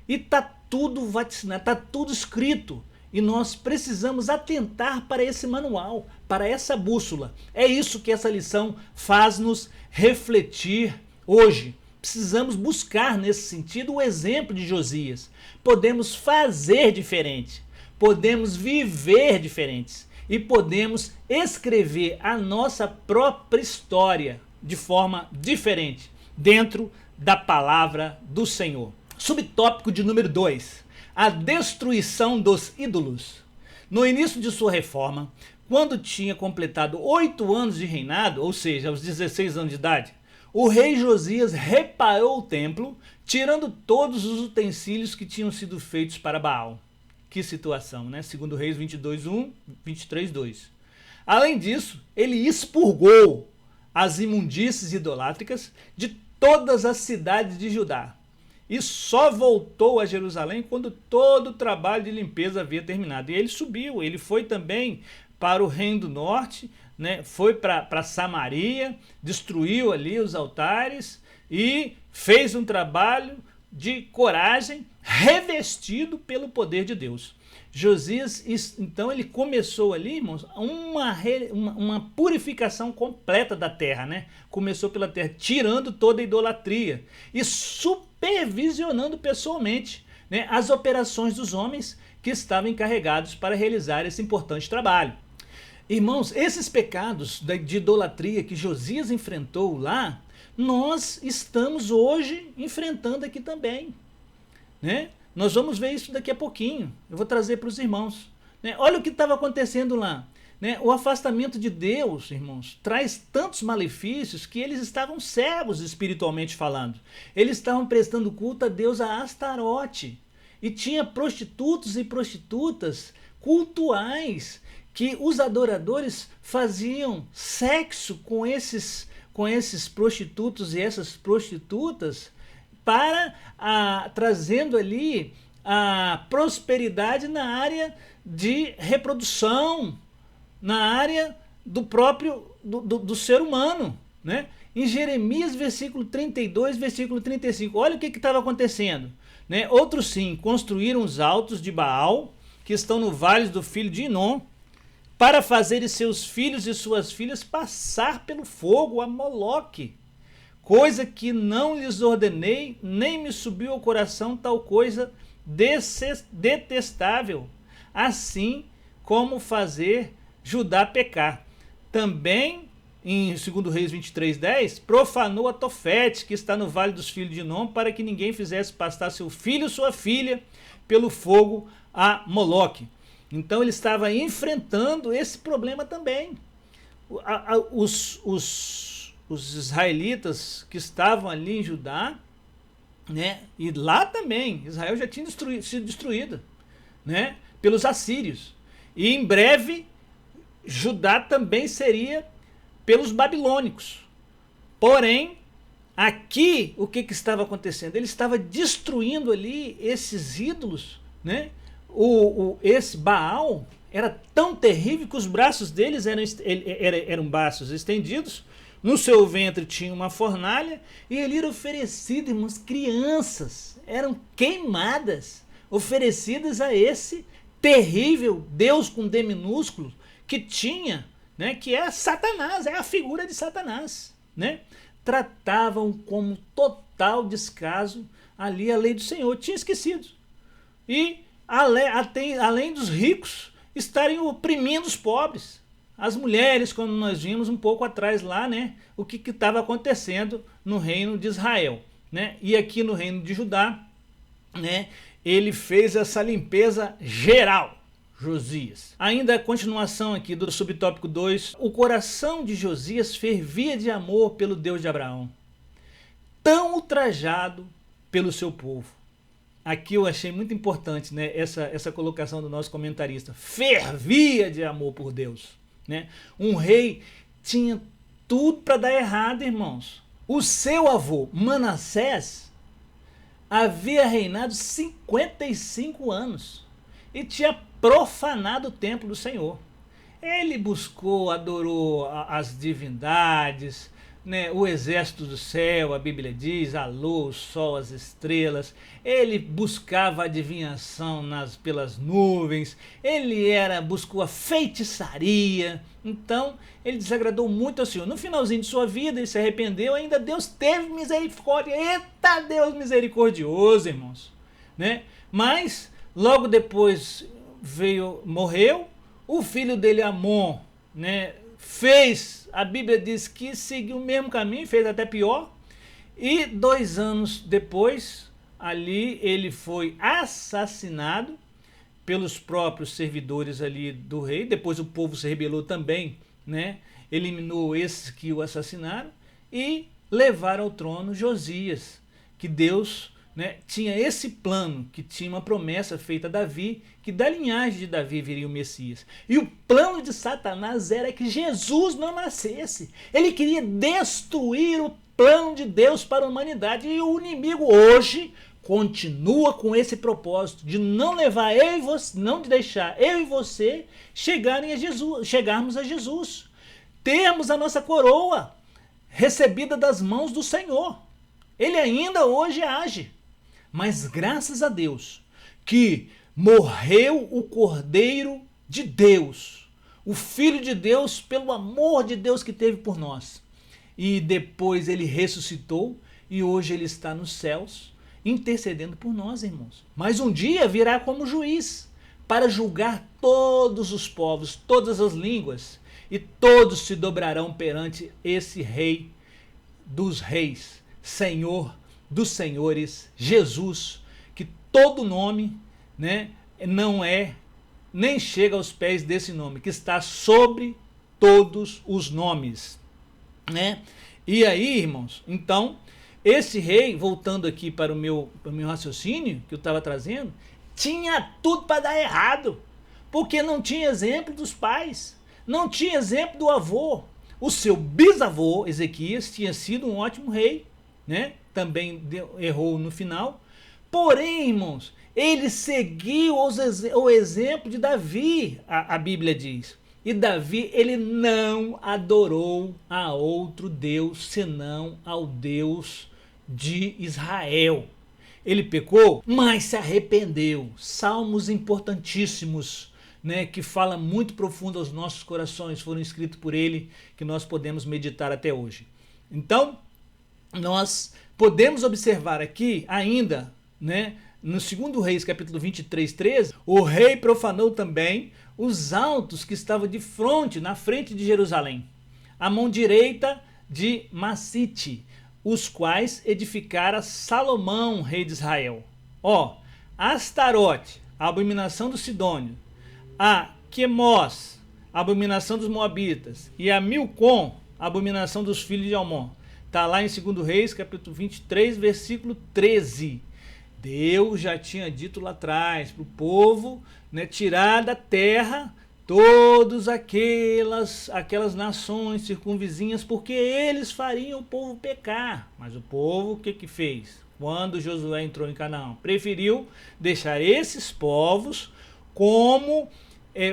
E está tudo vaticinado, está tudo escrito. E nós precisamos atentar para esse manual, para essa bússola. É isso que essa lição faz-nos refletir hoje. Precisamos buscar nesse sentido o exemplo de Josias. Podemos fazer diferente, podemos viver diferentes e podemos escrever a nossa própria história de forma diferente dentro da palavra do Senhor. Subtópico de número 2, a destruição dos ídolos. No início de sua reforma, quando tinha completado 8 anos de reinado, ou seja, aos 16 anos de idade, o rei Josias reparou o templo, tirando todos os utensílios que tinham sido feitos para Baal. Que situação, né? Segundo Reis 22:1, 23:2. Além disso, ele expurgou as imundícies idolátricas de todas as cidades de Judá e só voltou a Jerusalém quando todo o trabalho de limpeza havia terminado. E ele subiu, ele foi também para o Reino do Norte, né? Foi para Samaria, destruiu ali os altares e fez um trabalho de coragem, revestido pelo poder de Deus. Josias, então, ele começou ali, irmãos, uma purificação completa da terra, né? Começou pela terra, tirando toda a idolatria e supervisionando pessoalmente, né, as operações dos homens que estavam encarregados para realizar esse importante trabalho. Irmãos, esses pecados de idolatria que Josias enfrentou lá, nós estamos hoje enfrentando aqui também, né? Nós vamos ver isso daqui a pouquinho. Eu vou trazer para os irmãos, né? Olha o que estava acontecendo lá, né? O afastamento de Deus, irmãos, traz tantos malefícios que eles estavam cegos espiritualmente falando. Eles estavam prestando culto a Deus a Astarote. E tinha prostitutos e prostitutas cultuais que os adoradores faziam sexo com esses prostitutos e essas prostitutas para trazendo ali a prosperidade na área de reprodução, na área do próprio do ser humano, né? Em Jeremias, versículo 32, versículo 35, olha o que estava acontecendo, né? Outros sim construíram os altos de Baal, que estão no vale do filho de Inom, para fazerem seus filhos e suas filhas passar pelo fogo a Moloque, coisa que não lhes ordenei, nem me subiu ao coração tal coisa detestável, assim como fazer Judá pecar. Também, em 2 Reis 23:10, profanou a Tofete, que está no vale dos filhos de Inom, para que ninguém fizesse passar seu filho ou sua filha pelo fogo a Moloque. Então ele estava enfrentando esse problema também. Os israelitas que estavam ali em Judá, né, e lá também, Israel já tinha sido destruída, né, pelos assírios. E em breve, Judá também seria pelos babilônicos. Porém, aqui, o que estava acontecendo? Ele estava destruindo ali esses ídolos, né? Esse Baal era tão terrível que os braços deles eram braços estendidos, no seu ventre tinha uma fornalha e ele era oferecido, irmãos, crianças eram queimadas, oferecidas a esse terrível Deus com D minúsculo que tinha, né, que é Satanás, é a figura de Satanás, né? Tratavam como total descaso ali a lei do Senhor, tinha esquecido. E além dos ricos estarem oprimindo os pobres, as mulheres, como nós vimos um pouco atrás lá, né, o que estava acontecendo no reino de Israel, né? E aqui no reino de Judá, né, ele fez essa limpeza geral, Josias. Ainda a continuação aqui do subtópico 2, o coração de Josias fervia de amor pelo Deus de Abraão, tão ultrajado pelo seu povo. Aqui eu achei muito importante, né, essa colocação do nosso comentarista. Fervia de amor por Deus, né? Um rei tinha tudo para dar errado, irmãos. O seu avô, Manassés, havia reinado 55 anos e tinha profanado o templo do Senhor. Ele buscou, adorou as divindades, né, o exército do céu, a Bíblia diz, a lua, o sol, as estrelas. Ele buscava adivinhação pelas nuvens, ele buscou a feitiçaria. Então ele desagradou muito ao Senhor. No finalzinho de sua vida ele se arrependeu, ainda Deus teve misericórdia. Eita, Deus misericordioso, irmãos, né? Mas logo depois morreu, o filho dele, Amon, né, a Bíblia diz que seguiu o mesmo caminho, fez até pior, e 2 anos depois, ali ele foi assassinado pelos próprios servidores ali do rei. Depois o povo se rebelou também, né? Eliminou esses que o assassinaram, e levar ao trono Josias, que Deus, né, tinha esse plano, que tinha uma promessa feita a Davi, que da linhagem de Davi viria o Messias. E o plano de Satanás era que Jesus não nascesse. Ele queria destruir o plano de Deus para a humanidade. E o inimigo hoje continua com esse propósito de não levar eu e você, não de deixar eu e você chegarmos a Jesus, termos a nossa coroa recebida das mãos do Senhor. Ele ainda hoje age, mas graças a Deus que morreu o Cordeiro de Deus, o Filho de Deus, pelo amor de Deus que teve por nós. E depois ele ressuscitou e hoje ele está nos céus, intercedendo por nós, irmãos. Mas um dia virá como juiz para julgar todos os povos, todas as línguas, e todos se dobrarão perante esse Rei dos reis, Senhor dos senhores, Jesus, que todo nome, né, não é, nem chega aos pés desse nome, que está sobre todos os nomes, né? E aí, irmãos, então, esse rei, voltando aqui para o meu raciocínio, que eu estava trazendo, tinha tudo para dar errado, porque não tinha exemplo dos pais, não tinha exemplo do avô. O seu bisavô, Ezequias, tinha sido um ótimo rei, né? Também errou no final. Porém, irmãos, ele seguiu o exemplo de Davi, a Bíblia diz. E Davi, ele não adorou a outro Deus, senão ao Deus de Israel. Ele pecou, mas se arrependeu. Salmos importantíssimos, né, que fala muito profundo aos nossos corações, foram escritos por ele, que nós podemos meditar até hoje. Então, nós podemos observar aqui ainda, né, no 2 Reis, capítulo 23, 13, o rei profanou também os altos que estavam de frente, na frente de Jerusalém, a mão direita de Macite, os quais edificara Salomão, rei de Israel. Ó, Astarote, a abominação dos Sidônios, a Quemós, a abominação dos Moabitas, e a Milcom, a abominação dos filhos de Amon. Está lá em 2 Reis, capítulo 23, versículo 13. Deus já tinha dito lá atrás para o povo, né, tirar da terra todas aquelas nações circunvizinhas, porque eles fariam o povo pecar. Mas o povo, o que fez? Quando Josué entrou em Canaã, preferiu deixar esses povos como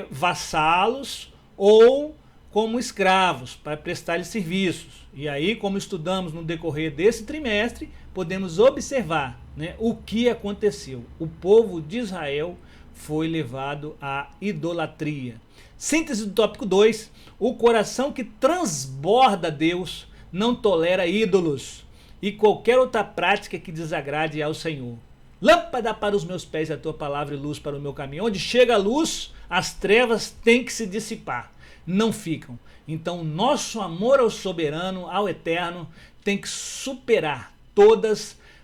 vassalos ou como escravos para prestar-lhes serviços. E aí, como estudamos no decorrer desse trimestre, podemos observar, né, o que aconteceu. O povo de Israel foi levado à idolatria. Síntese do tópico 2, o coração que transborda Deus não tolera ídolos e qualquer outra prática que desagrade ao Senhor. Lâmpada para os meus pés é a tua palavra e luz para o meu caminho. Onde chega a luz, as trevas têm que se dissipar, não ficam. Então, nosso amor ao soberano, ao eterno, tem que superar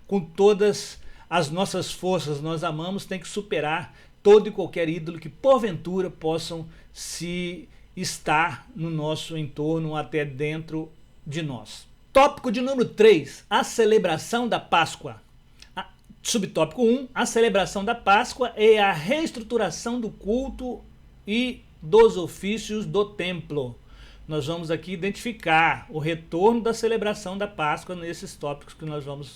com todas as nossas forças, nós amamos, tem que superar todo e qualquer ídolo que porventura possam se estar no nosso entorno, até dentro de nós. Tópico de número 3, a celebração da Páscoa. Subtópico 1, a celebração da Páscoa é a reestruturação do culto e dos ofícios do templo. Nós vamos aqui identificar o retorno da celebração da Páscoa nesses tópicos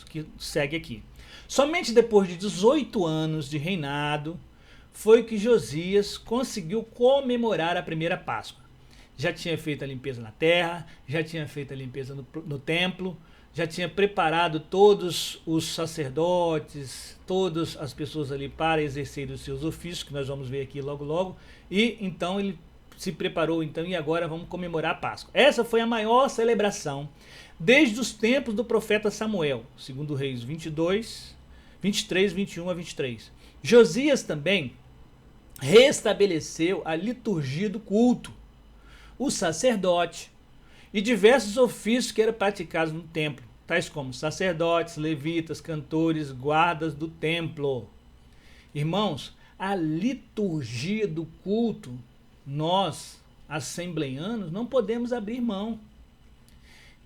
que segue aqui. Somente depois de 18 anos de reinado foi que Josias conseguiu comemorar a primeira Páscoa. Já tinha feito a limpeza na terra, já tinha feito a limpeza no templo, já tinha preparado todos os sacerdotes, todas as pessoas ali para exercerem os seus ofícios, que nós vamos ver aqui logo logo, e então ele se preparou, então, e agora vamos comemorar a Páscoa. Essa foi a maior celebração desde os tempos do profeta Samuel, 2 Reis 22, 23, 21 a 23. Josias também restabeleceu a liturgia do culto, o sacerdote e diversos ofícios que eram praticados no templo, tais como sacerdotes, levitas, cantores, guardas do templo. Irmãos, a liturgia do culto, nós, assembleianos, não podemos abrir mão.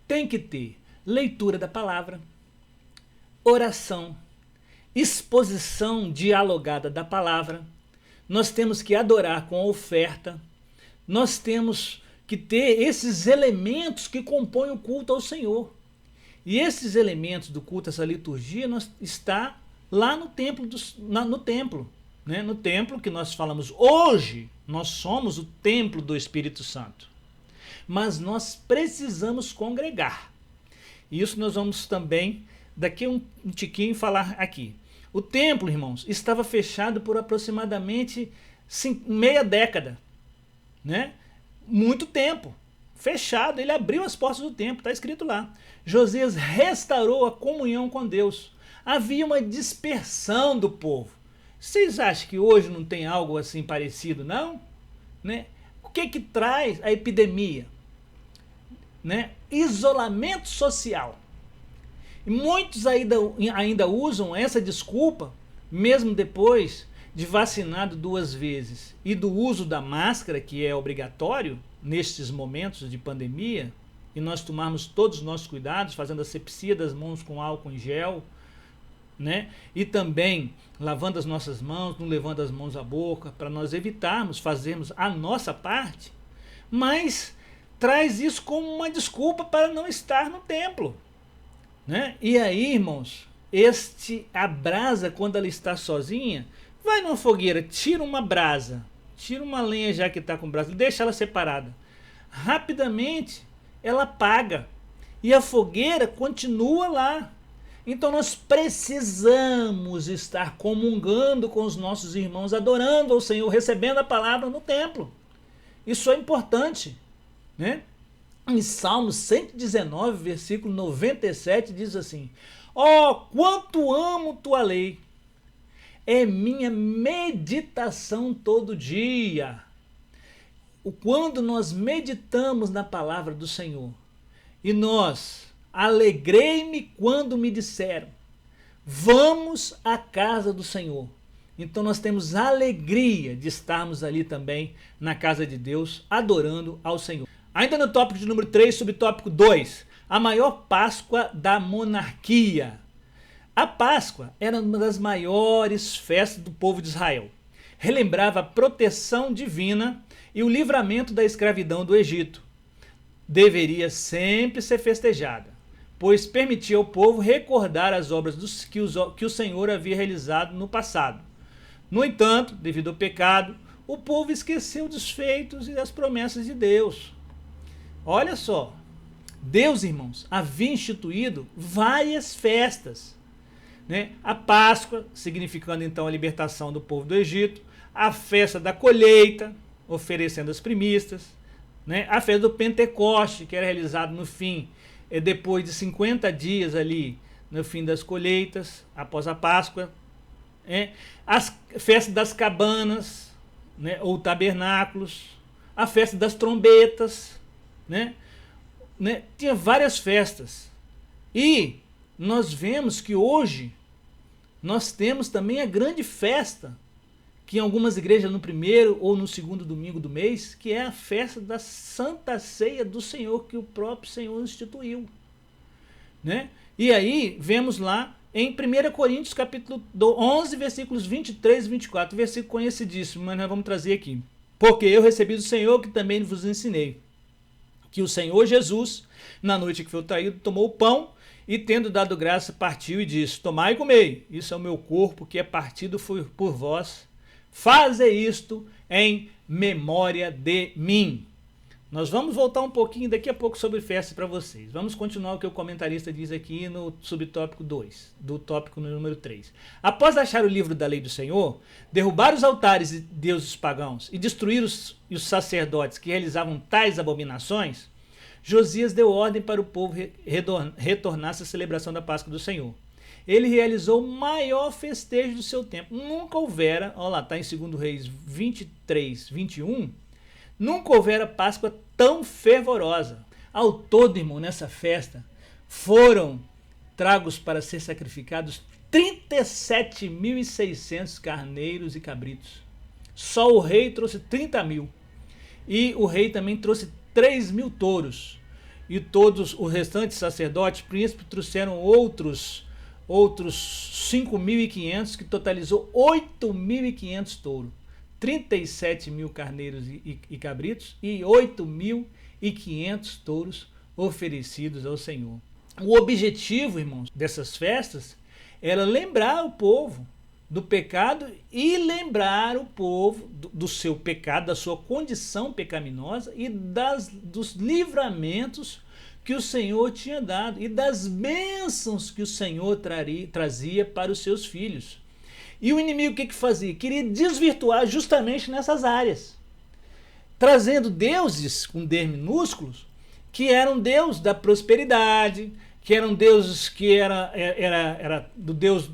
Tem que ter. leitura da palavra, oração, exposição dialogada da palavra. Nós temos que adorar com a oferta. Nós temos que ter esses elementos que compõem o culto ao Senhor. E esses elementos do culto, essa liturgia, está lá no templo, no templo que nós falamos hoje. Nós somos o templo do Espírito Santo. Mas nós precisamos congregar. E isso nós vamos também, daqui um tiquinho, falar aqui. O templo, irmãos, estava fechado por aproximadamente meia década, né? Muito tempo, fechado. Ele abriu as portas do templo, está escrito lá. Josias restaurou a comunhão com Deus. Havia uma dispersão do povo. Vocês acham que hoje não tem algo assim parecido, não? Né? O que traz a epidemia? Né? Isolamento social. E muitos ainda usam essa desculpa, mesmo depois de vacinado 2 vezes, e do uso da máscara, que é obrigatório nestes momentos de pandemia, e nós tomarmos todos os nossos cuidados, fazendo asepsia das mãos com álcool em gel, né? E também lavando as nossas mãos, não levando as mãos à boca, para nós evitarmos, fazermos a nossa parte, mas traz isso como uma desculpa para não estar no templo, né? E aí, irmãos, a brasa, quando ela está sozinha, vai numa fogueira, tira uma brasa, tira uma lenha já que está com brasa, deixa ela separada. Rapidamente, ela apaga e a fogueira continua lá. Então nós precisamos estar comungando com os nossos irmãos, adorando ao Senhor, recebendo a palavra no templo. Isso é importante, né? Em Salmos 119, versículo 97, diz assim: ó, quanto amo tua lei, é minha meditação todo dia. Quando nós meditamos na palavra do Senhor, e nós, alegrei-me quando me disseram, vamos à casa do Senhor. Então nós temos alegria de estarmos ali também na casa de Deus, adorando ao Senhor. Ainda no tópico de número 3, subtópico 2, a maior Páscoa da monarquia. A Páscoa era uma das maiores festas do povo de Israel. Relembrava a proteção divina e o livramento da escravidão do Egito. Deveria sempre ser festejada, pois permitia ao povo recordar as obras que o Senhor havia realizado no passado. No entanto, devido ao pecado, o povo esqueceu dos feitos e das promessas de Deus. Olha só, Deus, irmãos, havia instituído várias festas, né? A Páscoa, significando então a libertação do povo do Egito, a festa da colheita, oferecendo as primícias, né? A festa do Pentecoste, que era realizado no fim, depois de 50 dias ali, no fim das colheitas, após a Páscoa, as festas das cabanas, né? Ou tabernáculos, a festa das trombetas, né? Tinha várias festas. E nós vemos que hoje nós temos também a grande festa, que em algumas igrejas no primeiro ou no segundo domingo do mês, que é a festa da Santa Ceia do Senhor, que o próprio Senhor instituiu, né? E aí vemos lá em 1 Coríntios capítulo 11, versículos 23 e 24, versículo conhecidíssimo, mas nós vamos trazer aqui. Porque eu recebi do Senhor que também vos ensinei, que o Senhor Jesus, na noite que foi traído, tomou o pão e, tendo dado graça, partiu e disse, tomai e comei, isso é o meu corpo que é partido por vós, faze isto em memória de mim. Nós vamos voltar um pouquinho daqui a pouco sobre festas para vocês. Vamos continuar o que o comentarista diz aqui no subtópico 2, do tópico número 3. Após achar o livro da lei do Senhor, derrubar os altares de deuses pagãos e destruir os sacerdotes que realizavam tais abominações, Josias deu ordem para o povo retornar à celebração da Páscoa do Senhor. Ele realizou o maior festejo do seu tempo. Nunca houvera, olha lá, está em 2 Reis 23, 21, nunca houvera Páscoa tão fervorosa. Ao todo, irmão, nessa festa, foram tragos para ser sacrificados 37.600 carneiros e cabritos. Só o rei trouxe 30.000. E o rei também trouxe 3.000 touros. e todos os restantes sacerdotes, príncipes, trouxeram outros 5.500, que totalizou 8.500 touros, 37.000 carneiros e cabritos e 8.500 touros oferecidos ao Senhor. O objetivo, irmãos, dessas festas era lembrar o povo do pecado e lembrar o povo do seu pecado, da sua condição pecaminosa e dos livramentos que o Senhor tinha dado e das bênçãos que o Senhor trazia para os seus filhos. E o inimigo o que fazia? Queria desvirtuar justamente nessas áreas, trazendo deuses com D minúsculos, que eram deus da prosperidade, que eram deuses que era do Deus,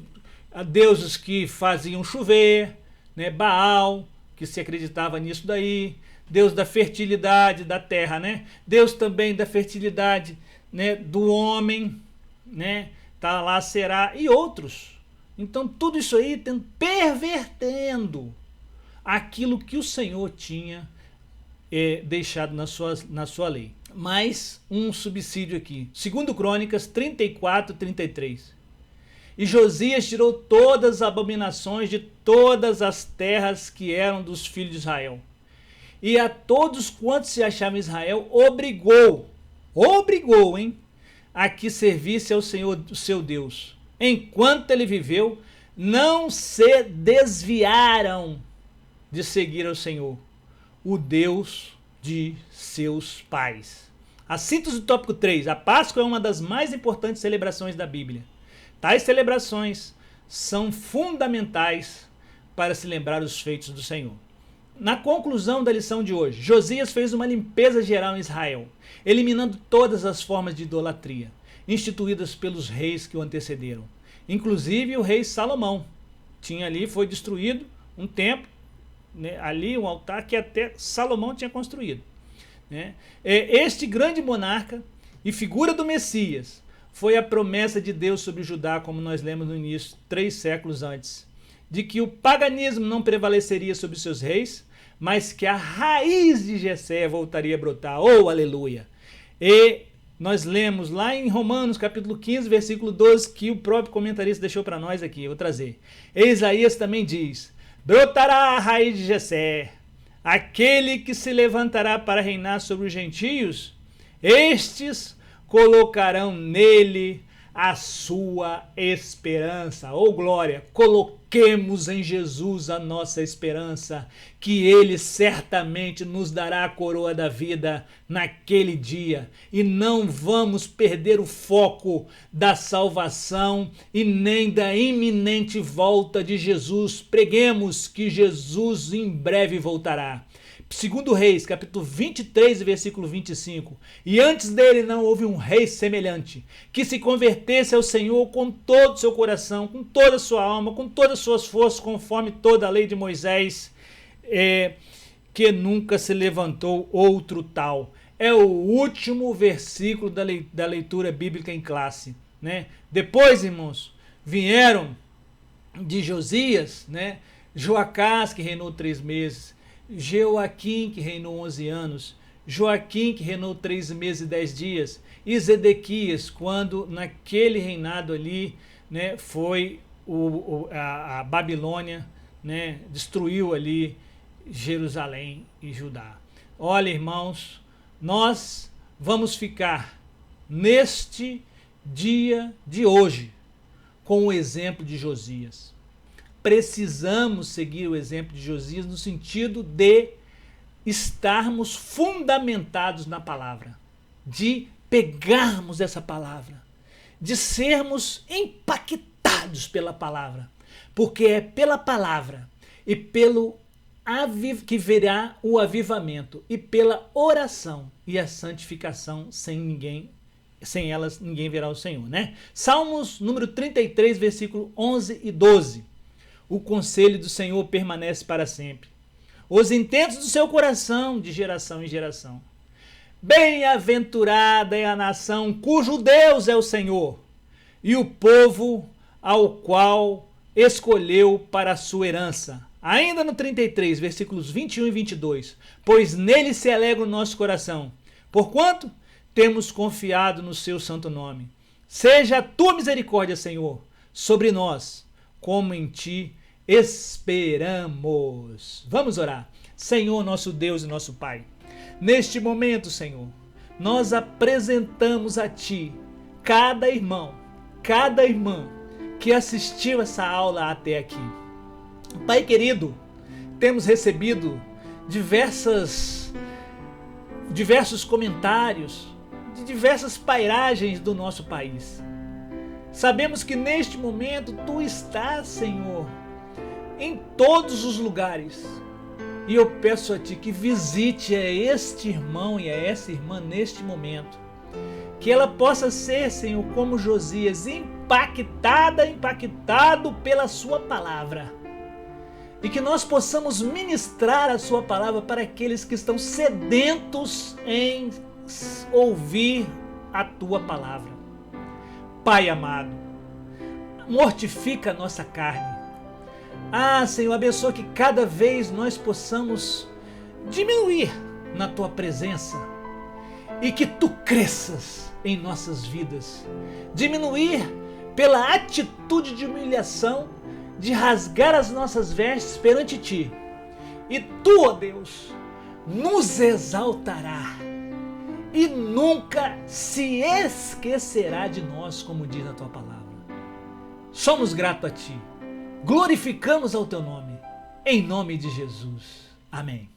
deuses que faziam chover, né? Baal, que se acreditava nisso daí, Deus da fertilidade da terra, né? Deus também da fertilidade, né, do homem, né? Tá lá Será e outros. Então tudo isso aí pervertendo aquilo que o Senhor tinha deixado na sua lei. Mais um subsídio aqui. 2 Crônicas 34, 33. E Josias tirou todas as abominações de todas as terras que eram dos filhos de Israel. E a todos quantos se achavam em Israel, obrigou, a que servisse ao Senhor, o seu Deus. Enquanto ele viveu, não se desviaram de seguir ao Senhor, o Deus de seus pais. A síntese do tópico 3. A Páscoa é uma das mais importantes celebrações da Bíblia. Tais celebrações são fundamentais para se lembrar os feitos do Senhor. Na conclusão da lição de hoje, Josias fez uma limpeza geral em Israel, eliminando todas as formas de idolatria instituídas pelos reis que o antecederam. Inclusive o rei Salomão foi destruído um templo, né, ali um altar que até Salomão tinha construído, né? Este grande monarca e figura do Messias foi a promessa de Deus sobre Judá, como nós lemos no início, 3 séculos antes, de que o paganismo não prevaleceria sobre seus reis, mas que a raiz de Jessé voltaria a brotar. Oh, aleluia! E nós lemos lá em Romanos, capítulo 15, versículo 12, que o próprio comentarista deixou para nós aqui, eu vou trazer. E Isaías também diz: brotará a raiz de Jessé, aquele que se levantará para reinar sobre os gentios, estes colocarão nele a sua esperança. Oh glória, coloquemos em Jesus a nossa esperança, que ele certamente nos dará a coroa da vida naquele dia, e não vamos perder o foco da salvação e nem da iminente volta de Jesus. Preguemos que Jesus em breve voltará. 2 Reis, capítulo 23, versículo 25. E antes dele não houve um rei semelhante, que se convertesse ao Senhor com todo o seu coração, com toda a sua alma, com todas as suas forças, conforme toda a lei de Moisés, que nunca se levantou outro tal. É o último versículo da leitura bíblica em classe, né? Depois, irmãos, vieram de Josias, né, Joacás, que reinou 3 meses, Jeoaquim, que reinou 11 anos, Joaquim, que reinou 3 meses e 10 dias, e Zedequias, quando naquele reinado ali, né, foi a Babilônia, né, destruiu ali Jerusalém e Judá. Olha, irmãos, nós vamos ficar neste dia de hoje com o exemplo de Josias. Precisamos seguir o exemplo de Josias no sentido de estarmos fundamentados na palavra, de pegarmos essa palavra, de sermos impactados pela palavra, porque é pela palavra e pelo que virá o avivamento, e pela oração e a santificação. Sem elas ninguém verá o Senhor, né? Salmos número 33, versículo 11 e 12. O conselho do Senhor permanece para sempre, os intentos do seu coração de geração em geração. Bem-aventurada é a nação cujo Deus é o Senhor, e o povo ao qual escolheu para a sua herança. Ainda no 33, versículos 21 e 22. Pois nele se alegra o nosso coração, porquanto temos confiado no seu santo nome. Seja a tua misericórdia, Senhor, sobre nós, como em ti esperamos. Vamos orar. Senhor, nosso Deus e nosso Pai, neste momento, Senhor, nós apresentamos a ti cada irmão, cada irmã que assistiu essa aula até aqui. Pai querido, temos recebido diversos comentários de diversas pairagens do nosso país. Sabemos que neste momento tu estás, Senhor, em todos os lugares. E eu peço a ti que visite a este irmão e a essa irmã neste momento. Que ela possa ser, Senhor, como Josias, impactado pela sua palavra. E que nós possamos ministrar a sua palavra para aqueles que estão sedentos em ouvir a tua palavra. Pai amado, mortifica a nossa carne. Senhor, abençoa que cada vez nós possamos diminuir na tua presença e que tu cresças em nossas vidas. Diminuir pela atitude de humilhação, de rasgar as nossas vestes perante ti. E tu, ó Deus, nos exaltará e nunca se esquecerá de nós, como diz a tua palavra. Somos gratos a ti. Glorificamos ao teu nome, em nome de Jesus. Amém.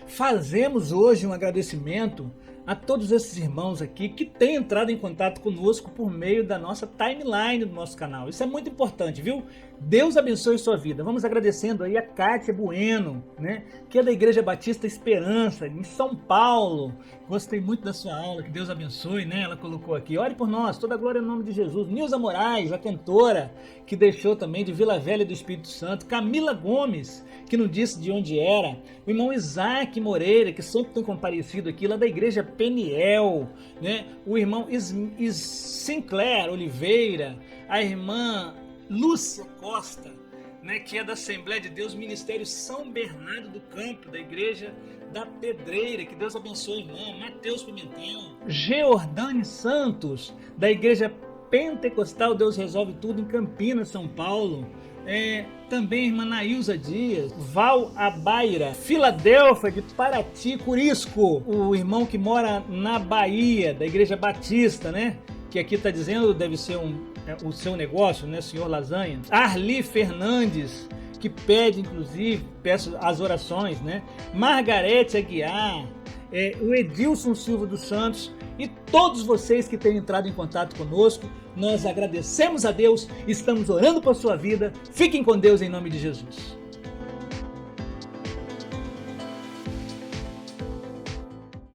Fazemos hoje um agradecimento a todos esses irmãos aqui que têm entrado em contato conosco por meio da nossa timeline do nosso canal. Isso é muito importante, viu? Deus abençoe sua vida. Vamos agradecendo aí a Kátia Bueno, né? Que é da Igreja Batista Esperança, em São Paulo. Gostei muito da sua aula, que Deus abençoe, né? Ela colocou aqui, ore por nós, toda a glória no nome de Jesus. Nilza Moraes, a cantora, que deixou também de Vila Velha do Espírito Santo. Camila Gomes, que não disse de onde era. O irmão Isaac Moreira, que sempre tem comparecido aqui, lá da Igreja Peniel, né? O irmão Sinclair Oliveira, a irmã Lúcia Costa, né, que é da Assembleia de Deus, Ministério São Bernardo do Campo, da Igreja da Pedreira, que Deus abençoe, irmã. Mateus Pimentel, Geordane Santos, da Igreja Pentecostal Deus Resolve Tudo, em Campinas, São Paulo. Também a irmã Nailza Dias, Val Abaira, Filadélfia, de Paraty, Curisco, o irmão que mora na Bahia, da Igreja Batista, né? Que aqui está dizendo, deve ser o seu negócio, né, senhor Lasanha. Arli Fernandes, que pede, inclusive, peço as orações, né? Margarete Aguiar, o Edilson Silva dos Santos e todos vocês que têm entrado em contato conosco. Nós agradecemos a Deus, estamos orando por sua vida. Fiquem com Deus em nome de Jesus.